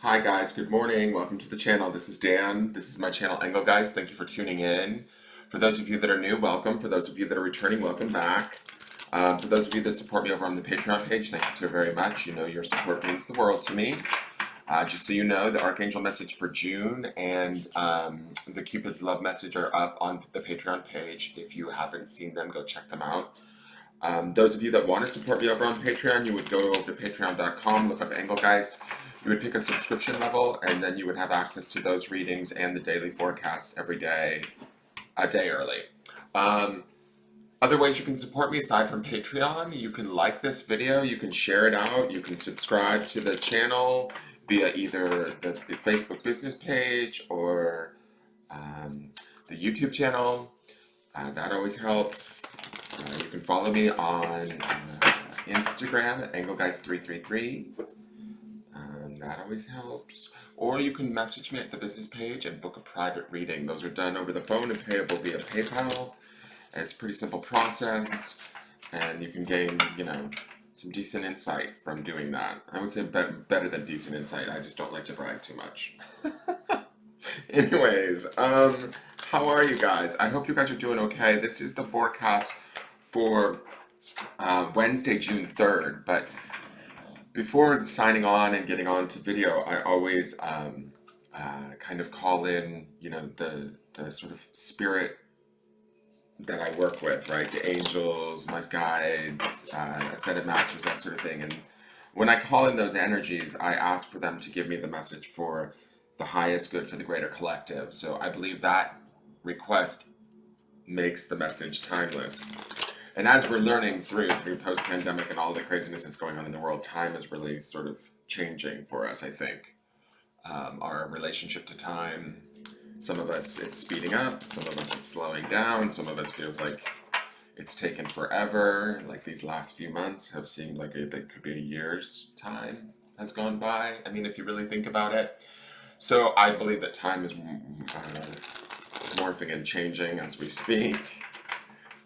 Hi guys, good morning. Welcome to the channel. This is Dan. This is my channel Engelgeist. Thank you for tuning in. For those of you that are new, welcome. For those of you that are returning, welcome back. For those of you that support me over on the Patreon page, thank you so very much. You know your support means the world to me. Just so you know, the Archangel message for June and the Cupid's Love message are up on the Patreon page. If you haven't seen them, go check them out. Those of you that want to support me over on Patreon, you would go over to patreon.com, look up Engelgeist. You would pick a subscription level, and then you would have access to those readings and the daily forecast every day, a day early. Other ways you can support me aside from Patreon, you can like this video, you can share it out, you can subscribe to the channel via either the Facebook business page or the YouTube channel. That always helps. You can follow me on Instagram at Engelgeist333. That always helps. Or you can message me at the business page and book a private reading. Those are done over the phone and payable via PayPal. It's a pretty simple process, and you can gain, some decent insight from doing that. I would say better than decent insight. I just don't like to brag too much. Anyways, how are you guys? I hope you guys are doing okay. This is the forecast for Wednesday, June 3rd, but before signing on and getting on to video, I always kind of call in, the sort of spirit that I work with, right? The angels, my guides, ascended masters, that sort of thing. And when I call in those energies, I ask for them to give me the message for the highest good for the greater collective. So I believe that request makes the message timeless. And as we're learning through post-pandemic and all the craziness that's going on in the world, time is really sort of changing for us, I think. Our relationship to time, some of us it's speeding up, some of us it's slowing down, some of us feels like it's taken forever. Like these last few months have seemed like they could be a year's time has gone by. I mean, if you really think about it. So I believe that time is morphing and changing as we speak.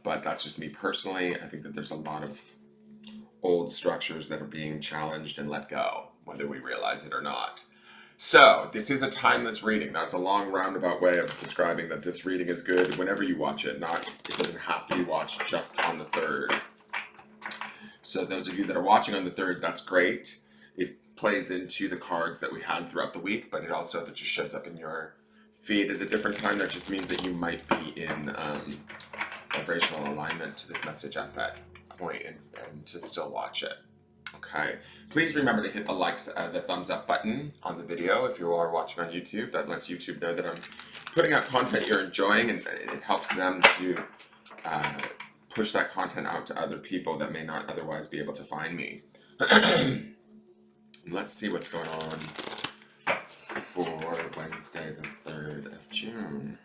But that's just me personally. I think that there's a lot of old structures that are being challenged and let go, whether we realize it or not. So this is a timeless reading. That's a long roundabout way of describing that this reading is good whenever you watch it. It doesn't have to be watched just on the 3rd. So those of you that are watching on the 3rd, that's great. It plays into the cards that we had throughout the week, but it also, if it just shows up in your feed at a different time, that just means that you might be in vibrational alignment to this message at that point and to still watch it. Okay, please remember to hit the thumbs up button on the video if you are watching on YouTube. That lets YouTube know that I'm putting out content you're enjoying, and it helps them to push that content out to other people that may not otherwise be able to find me. Let's see what's going on for Wednesday the 3rd of June.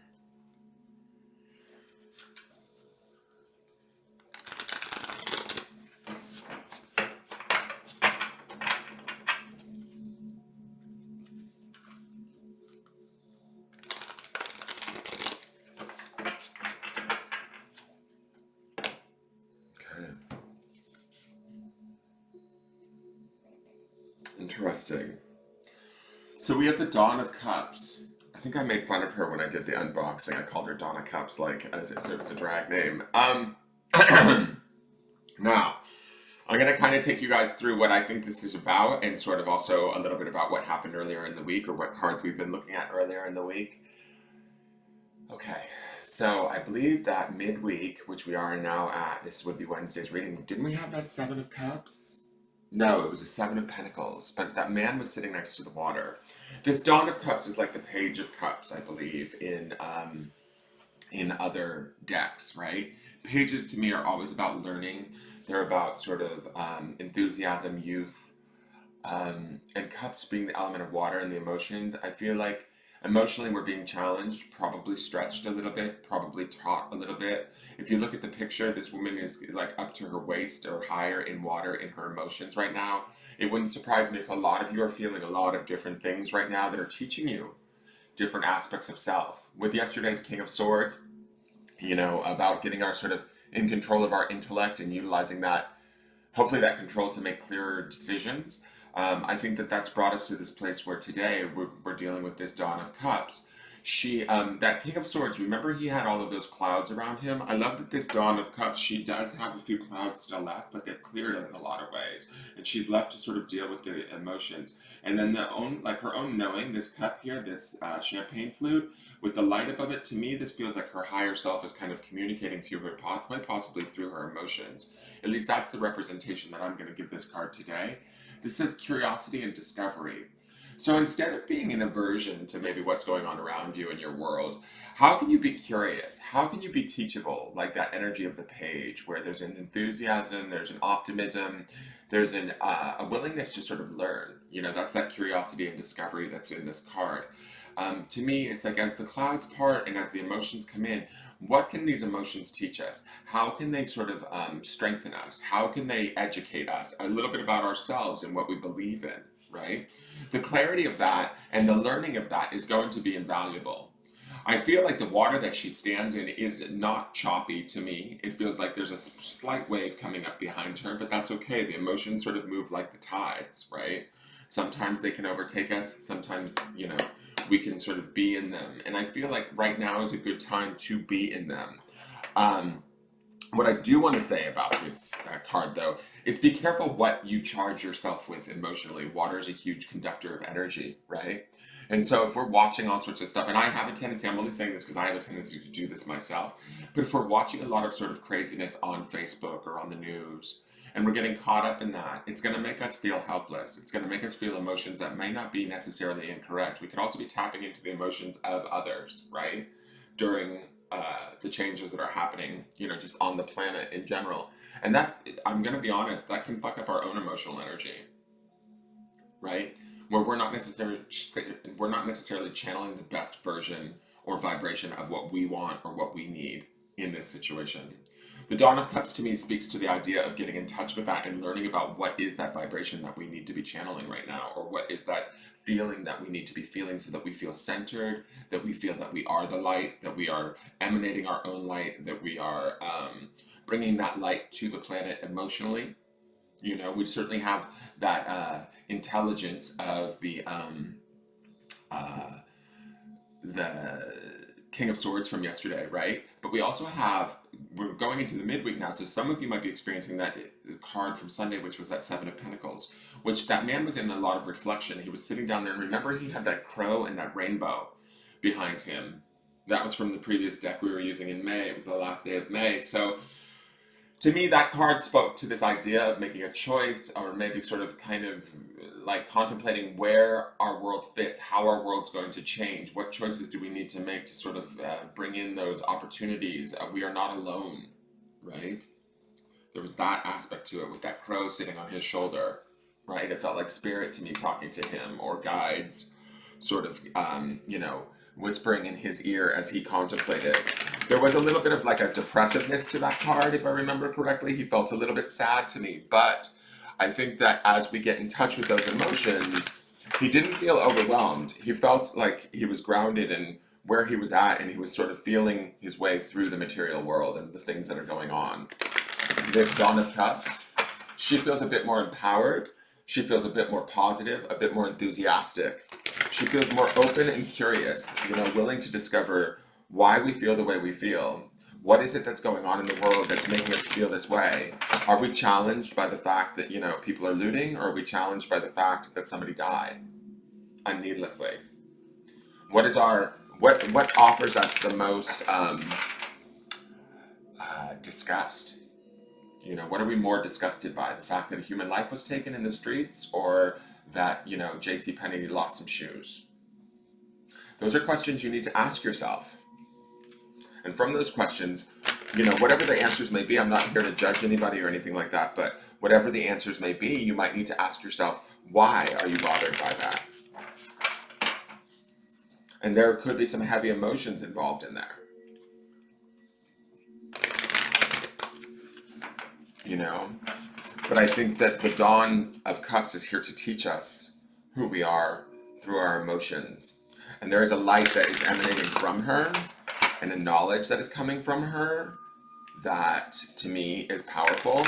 Interesting. So we have the Dawn of Cups. I think I made fun of her when I did the unboxing. I called her Dawn of Cups, like as if it was a drag name. Now, I'm going to kind of take you guys through what I think this is about, and sort of also a little bit about what happened earlier in the week, or what cards we've been looking at earlier in the week. Okay, so I believe that midweek, which we are now at, this would be Wednesday's reading. Didn't we have that 7 of Cups? No, it was a 7 of Pentacles, but that man was sitting next to the water. This Dawn of Cups is like the Page of Cups, I believe, in other decks, right? Pages to me are always about learning. They're about sort of enthusiasm, youth, and cups being the element of water and the emotions. I feel like emotionally we're being challenged, probably stretched a little bit, probably taught a little bit. If you look at the picture, this woman is like up to her waist or higher in water in her emotions right now. It wouldn't surprise me if a lot of you are feeling a lot of different things right now that are teaching you different aspects of self. With yesterday's King of Swords, about getting our sort of in control of our intellect and utilizing that, hopefully that control to make clearer decisions. I think that that's brought us to this place where today we're dealing with this Dawn of Cups. That King of Swords, remember he had all of those clouds around him? I love that this Dawn of Cups, she does have a few clouds still left, but they've cleared it in a lot of ways. And she's left to sort of deal with the emotions. And then her own knowing, this cup here, this champagne flute, with the light above it, to me, this feels like her higher self is kind of communicating to her, quite possibly through her emotions. At least that's the representation that I'm going to give this card today. This says curiosity and discovery. So instead of being an aversion to maybe what's going on around you in your world, how can you be curious? How can you be teachable? Like that energy of the page, where there's an enthusiasm, there's an optimism, there's a willingness to sort of learn. That's that curiosity and discovery that's in this card. To me, it's like as the clouds part and as the emotions come in, what can these emotions teach us? How can they sort of strengthen us? How can they educate us a little bit about ourselves and what we believe in, right? The clarity of that and the learning of that is going to be invaluable. I feel like the water that she stands in is not choppy to me. It feels like there's a slight wave coming up behind her, but that's okay. The emotions sort of move like the tides, right? Sometimes they can overtake us. Sometimes, we can sort of be in them. And I feel like right now is a good time to be in them. What I do want to say about this card, though, is be careful what you charge yourself with emotionally. Water is a huge conductor of energy, right? And so if we're watching all sorts of stuff, and I have a tendency, I'm only saying this because I have a tendency to do this myself, but if we're watching a lot of sort of craziness on Facebook or on the news, and we're getting caught up in that, it's going to make us feel helpless. It's going to make us feel emotions that may not be necessarily incorrect. We could also be tapping into the emotions of others, right? During the changes that are happening, just on the planet in general. And that, I'm going to be honest, that can fuck up our own emotional energy, right? Where we're not necessarily channeling the best version or vibration of what we want or what we need in this situation. The Dawn of Cups to me speaks to the idea of getting in touch with that and learning about what is that vibration that we need to be channeling right now, or what is that feeling that we need to be feeling so that we feel centered, that we feel that we are the light, that we are emanating our own light, that we are bringing that light to the planet emotionally. We certainly have that intelligence of the King of Swords from yesterday, right? But we also we're going into the midweek now, so some of you might be experiencing that card from Sunday, which was that Seven of Pentacles, which that man was in a lot of reflection. He was sitting down there, and remember he had that crow and that rainbow behind him. That was from the previous deck we were using in May. It was the last day of May. So to me, that card spoke to this idea of making a choice, or maybe sort of kind of like contemplating where our world fits, how our world's going to change, what choices do we need to make to sort of bring in those opportunities. We are not alone, right? There was that aspect to it with that crow sitting on his shoulder, right? It felt like spirit to me talking to him, or guides sort of, whispering in his ear as he contemplated. There was a little bit of like a depressiveness to that card, if I remember correctly. He felt a little bit sad to me, but I think that as we get in touch with those emotions, he didn't feel overwhelmed. He felt like he was grounded in where he was at, and he was sort of feeling his way through the material world and the things that are going on. This Dawn of Cups, she feels a bit more empowered. She feels a bit more positive, a bit more enthusiastic. She feels more open and curious, willing to discover why we feel the way we feel. What is it that's going on in the world that's making us feel this way? Are we challenged by the fact that, people are looting, or are we challenged by the fact that somebody died needlessly? What offers us the most disgust? What are we more disgusted by? The fact that a human life was taken in the streets, or that, JCPenney lost some shoes? Those are questions you need to ask yourself. And from those questions, whatever the answers may be, I'm not here to judge anybody or anything like that, but whatever the answers may be, you might need to ask yourself, why are you bothered by that? And there could be some heavy emotions involved in there. But I think that the Dawn of Cups is here to teach us who we are through our emotions. And there is a light that is emanating from her, and a knowledge that is coming from her that, to me, is powerful.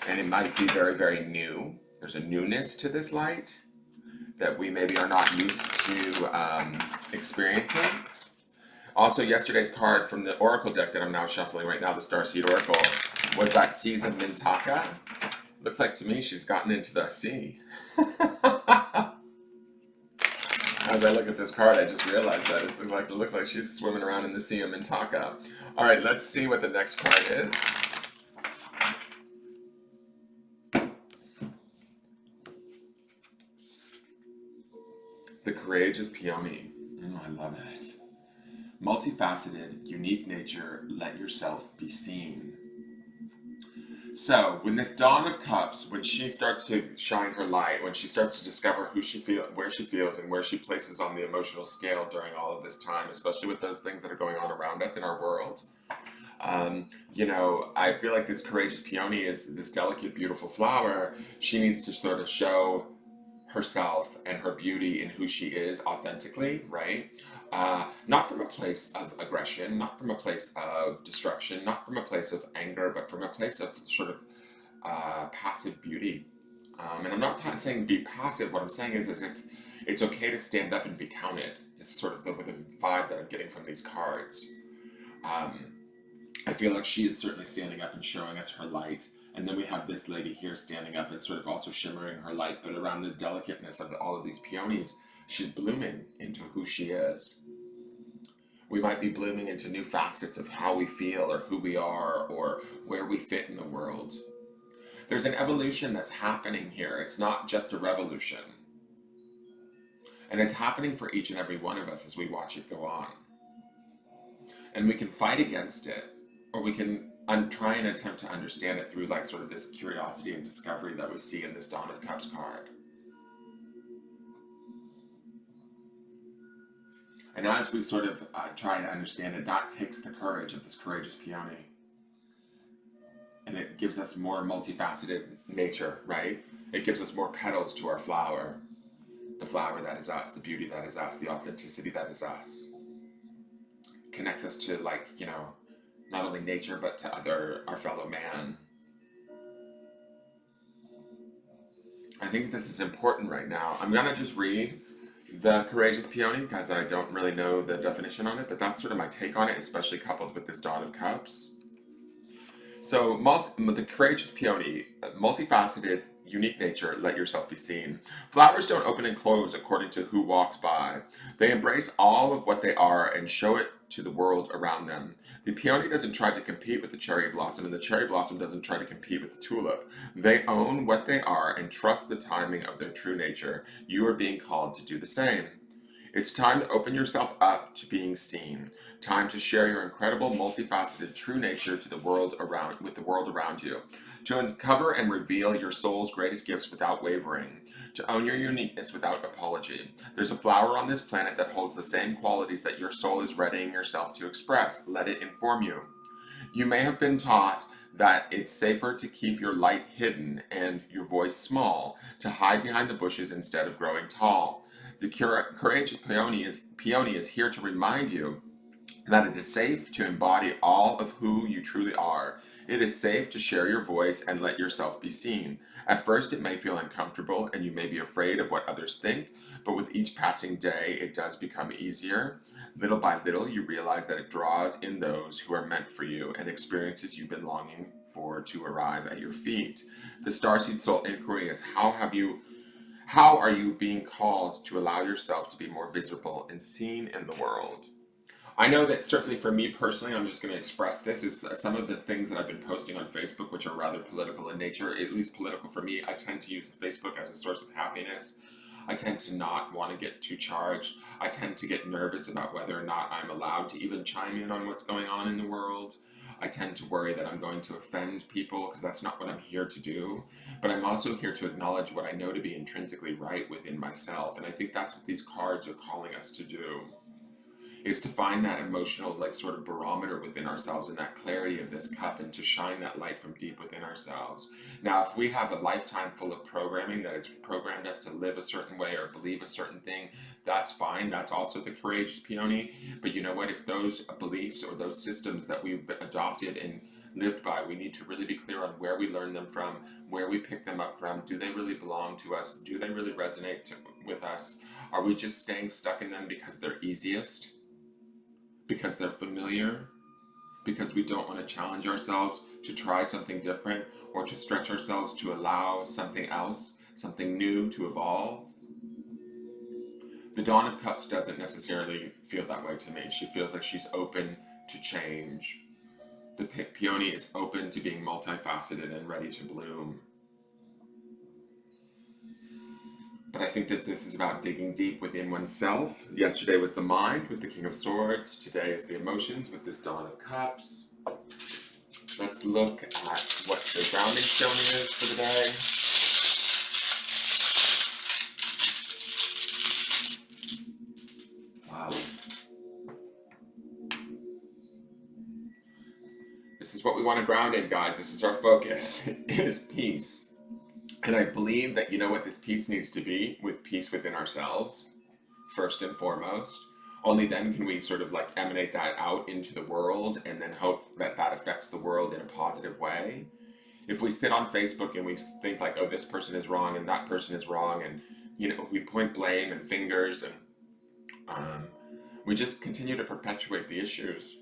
And it might be very, very new. There's a newness to this light that we maybe are not used to experiencing. Also, yesterday's card from the Oracle deck that I'm now shuffling right now, the Starseed Oracle, was that Seas of Mintaka. Looks like to me she's gotten into the sea. As I look at this card, I just realized that it looks like she's swimming around in the Sea of Mintaka. All right, let's see what the next card is. The Courageous Peony. I love it. Multifaceted, unique nature, let yourself be seen. So, when this Dawn of Cups, when she starts to shine her light, when she starts to discover who she feels, where she feels, and where she places on the emotional scale during all of this time, especially with those things that are going on around us in our world, you know, I feel like this Courageous Peony is this delicate, beautiful flower. She needs to sort of show herself and her beauty in who she is authentically, right? Not from a place of aggression, not from a place of destruction, not from a place of anger, but from a place of sort of passive beauty. And I'm not saying be passive. What I'm saying is it's okay to stand up and be counted. It's sort of the vibe that I'm getting from these cards. I feel like she is certainly standing up and showing us her light. And then we have this lady here standing up and sort of also shimmering her light, but around the delicateness of all of these peonies, she's blooming into who she is. We might be blooming into new facets of how we feel or who we are or where we fit in the world. There's an evolution that's happening here. It's not just a revolution. And it's happening for each and every one of us as we watch it go on. And we can fight against it, or we can try and attempt to understand it through like sort of this curiosity and discovery that we see in this Dawn of Cups card. And as we sort of try to understand it, that takes the courage of this Courageous Peony. And it gives us more multifaceted nature, right? It gives us more petals to our flower. The flower that is us, the beauty that is us, the authenticity that is us. Connects us to, like, you know, not only nature, but to our fellow man. I think this is important right now. I'm gonna just read the Courageous Peony because I don't really know the definition on it, but that's sort of my take on it, especially coupled with this Dawn of Cups. So, the Courageous Peony, multifaceted, unique nature, let yourself be seen. Flowers don't open and close according to who walks by. They embrace all of what they are and show it to the world around them. The peony doesn't try to compete with the cherry blossom, and the cherry blossom doesn't try to compete with the tulip. They own what they are and trust the timing of their true nature. You are being called to do the same. It's time to open yourself up to being seen. Time to share your incredible, multifaceted, true nature to the world around with the world around you. To uncover and reveal your soul's greatest gifts without wavering. To own your uniqueness without apology. There's a flower on this planet that holds the same qualities that your soul is readying yourself to express. Let it inform you. You may have been taught that it's safer to keep your light hidden and your voice small, to hide behind the bushes instead of growing tall. The Courageous Peony is here to remind you that it is safe to embody all of who you truly are. It is safe to share your voice and let yourself be seen. At first, it may feel uncomfortable and you may be afraid of what others think, but with each passing day, it does become easier. Little by little, you realize that it draws in those who are meant for you and experiences you've been longing for to arrive at your feet. The Starseed Soul Inquiry is how are you being called to allow yourself to be more visible and seen in the world? I know that certainly for me personally, I'm just going to express this, is some of the things that I've been posting on Facebook, which are rather political in nature, at least political for me. I tend to use Facebook as a source of happiness. I tend to not want to get too charged. I tend to get nervous about whether or not I'm allowed to even chime in on what's going on in the world. I tend to worry that I'm going to offend people because that's not what I'm here to do. But I'm also here to acknowledge what I know to be intrinsically right within myself. And I think that's what these cards are calling us to do, is to find that emotional, like, sort of barometer within ourselves and that clarity of this cup, and to shine that light from deep within ourselves. Now, if we have a lifetime full of programming that has programmed us to live a certain way or believe a certain thing, that's fine. That's also the Courageous Peony. But you know what? If those beliefs or those systems that we've adopted and lived by. We need to really be clear on where we learn them from, where we pick them up from. Do they really belong to us? Do they really resonate with us? Are we just staying stuck in them because they're easiest? Because they're familiar? Because we don't want to challenge ourselves to try something different or to stretch ourselves to allow something else, something new to evolve? The Dawn of Cups doesn't necessarily feel that way to me. She feels like she's open to change. The peony is open to being multifaceted and ready to bloom. But I think that this is about digging deep within oneself. Yesterday was the mind with the King of Swords. Today is the emotions with this Dawn of Cups. Let's look at what the grounding stone is for the day. Wow. This is what we want to ground in, guys. This is our focus. It is peace. And I believe that, you know what this peace needs to be, with peace within ourselves, first and foremost. Only then can we sort of like emanate that out into the world and then hope that that affects the world in a positive way. If we sit on Facebook and we think like, oh, this person is wrong and that person is wrong, and, you know, we point blame and fingers, and we just continue to perpetuate the issues.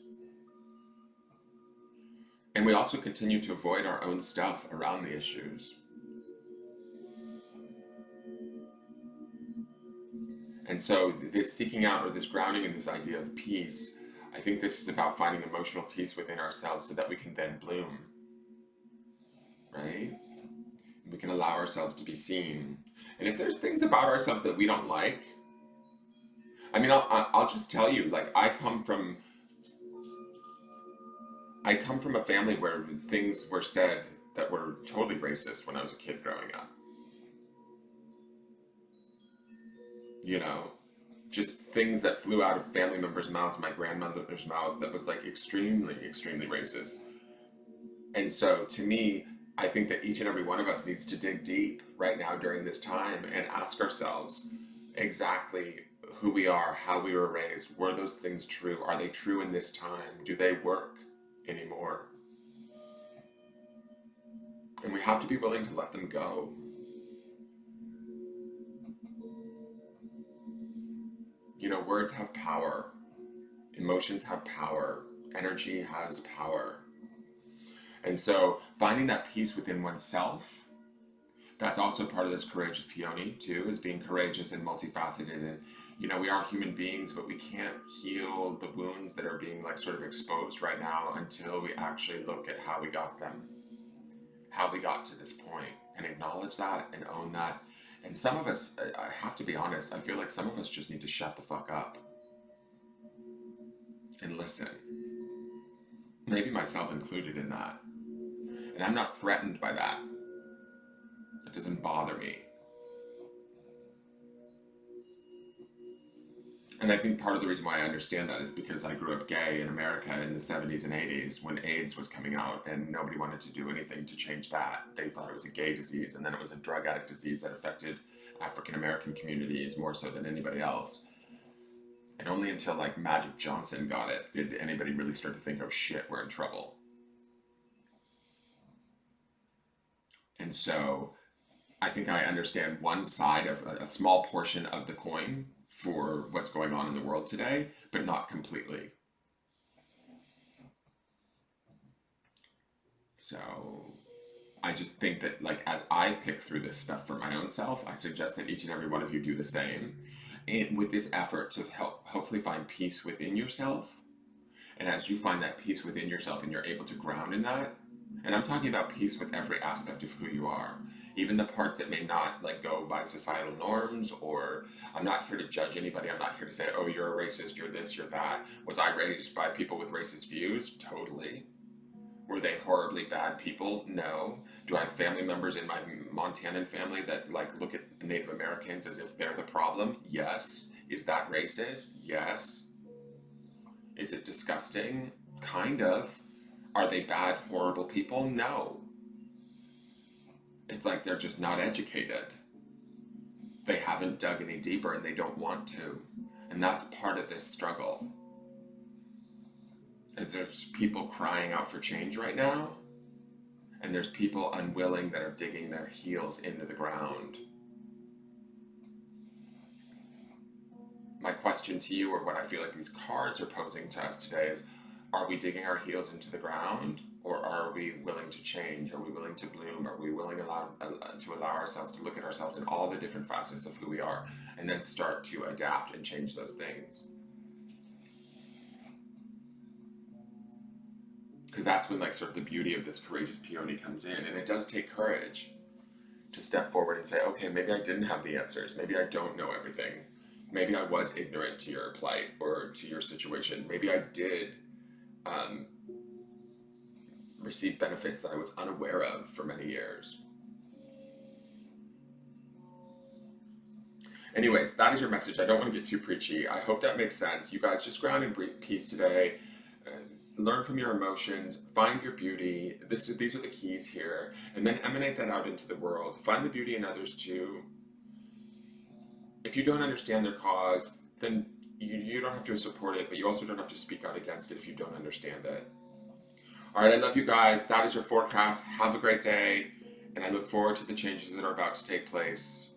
And we also continue to avoid our own stuff around the issues. And so this seeking out, or this grounding in this idea of peace, I think this is about finding emotional peace within ourselves so that we can then bloom, right? We can allow ourselves to be seen. And if there's things about ourselves that we don't like, I mean, I'll just tell you, like, I come from a family where things were said that were totally racist when I was a kid growing up. You know, just things that flew out of family members' mouths, my grandmother's mouth, that was like extremely, extremely racist. And so to me, I think that each and every one of us needs to dig deep right now during this time and ask ourselves exactly who we are, how we were raised. Were those things true? Are they true in this time? Do they work anymore? And we have to be willing to let them go. You know, words have power, emotions have power, energy has power. And so finding that peace within oneself, that's also part of this courageous peony too, is being courageous and multifaceted. And, you know, we are human beings, but we can't heal the wounds that are being like sort of exposed right now until we actually look at how we got them, how we got to this point, and acknowledge that and own that. And some of us, I have to be honest, I feel like some of us just need to shut the fuck up and listen. Maybe myself included in that. And I'm not threatened by that. It doesn't bother me. And I think part of the reason why I understand that is because I grew up gay in America in the 70s and 80s when AIDS was coming out, and nobody wanted to do anything to change that. They thought it was a gay disease, and then it was a drug addict disease that affected African American communities more so than anybody else. And only until like Magic Johnson got it did anybody really start to think, oh shit, we're in trouble. And so I think I understand one side of a small portion of the coin for what's going on in the world today, but not completely. So I just think that, like, as I pick through this stuff for my own self, I suggest that each and every one of you do the same, and with this effort to help hopefully find peace within yourself. And as you find that peace within yourself and you're able to ground in that, and I'm talking about peace with every aspect of who you are, even the parts that may not like go by societal norms, or I'm not here to judge anybody. I'm not here to say, oh, you're a racist, you're this, you're that. Was I raised by people with racist views? Totally. Were they horribly bad people? No. Do I have family members in my Montanan family that like look at Native Americans as if they're the problem? Yes. Is that racist? Yes. Is it disgusting? Kind of. Are they bad, horrible people? No. It's like they're just not educated. They haven't dug any deeper and they don't want to. And that's part of this struggle. is there's people crying out for change right now, and there's people unwilling that are digging their heels into the ground. My question to you, or what I feel like these cards are posing to us today, is are we digging our heels into the ground, or are we willing to change? Are we willing to bloom? Are we willing to allow ourselves to look at ourselves in all the different facets of who we are, and then start to adapt and change those things? Because that's when, like, sort of the beauty of this courageous peony comes in, and it does take courage to step forward and say, okay, maybe I didn't have the answers. Maybe I don't know everything. Maybe I was ignorant to your plight or to your situation. Maybe I did receive benefits that I was unaware of for many years. Anyways, that is your message. I don't want to get too preachy. I hope that makes sense. You guys just ground in peace today. Learn from your emotions, find your beauty. These are the keys here, and then emanate that out into the world. Find the beauty in others too. If you don't understand their cause, then you don't have to support it, but you also don't have to speak out against it if you don't understand it. All right, I love you guys. That is your forecast. Have a great day, and I look forward to the changes that are about to take place.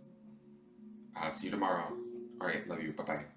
See you tomorrow. All right, love you. Bye-bye.